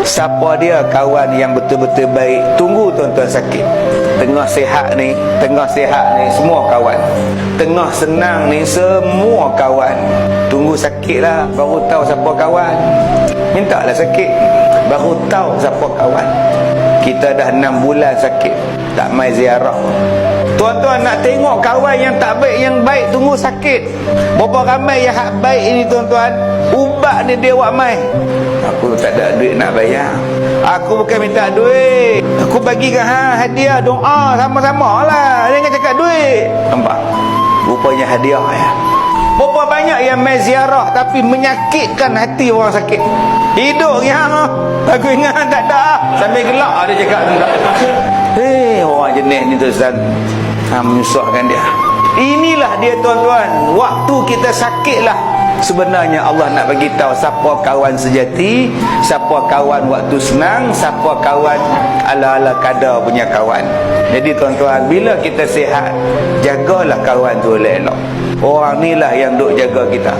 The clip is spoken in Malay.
Siapa dia kawan yang betul-betul baik? Tunggu tuan-tuan sakit. Tengah sihat ni semua kawan. Tengah senang ni semua kawan. Tunggu sakit lah baru tahu siapa kawan. Mintalah sakit baru tahu siapa kawan. Kita dah 6 bulan sakit, tak mai ziarah. Tuan-tuan nak tengok kawan yang tak baik, yang baik tunggu sakit. Berapa ramai yang hak baik ini tuan-tuan, ubat ni dia buat mai. Aku tak ada duit nak bayar. Aku bukan minta duit, aku bagikan hadiah, doa sama-sama lah. Jangan cakap duit. Nampak? Rupanya hadiah ya. Berapa banyak yang mai ziarah tapi menyakitkan hati orang sakit. Hidup yang aku ingat tak ada. Sambil gelak dia cakap tak. Orang jenis ni tu Ustaz, menyusahkan dia. Inilah dia tuan-tuan, waktu kita sakit lah sebenarnya Allah nak bagi tahu siapa kawan sejati, siapa kawan waktu senang, siapa kawan ala-ala kadar punya kawan. Jadi tuan-tuan, bila kita sihat, jagalah kawan tu elok-elok. Orang ni lah yang duk jaga kita.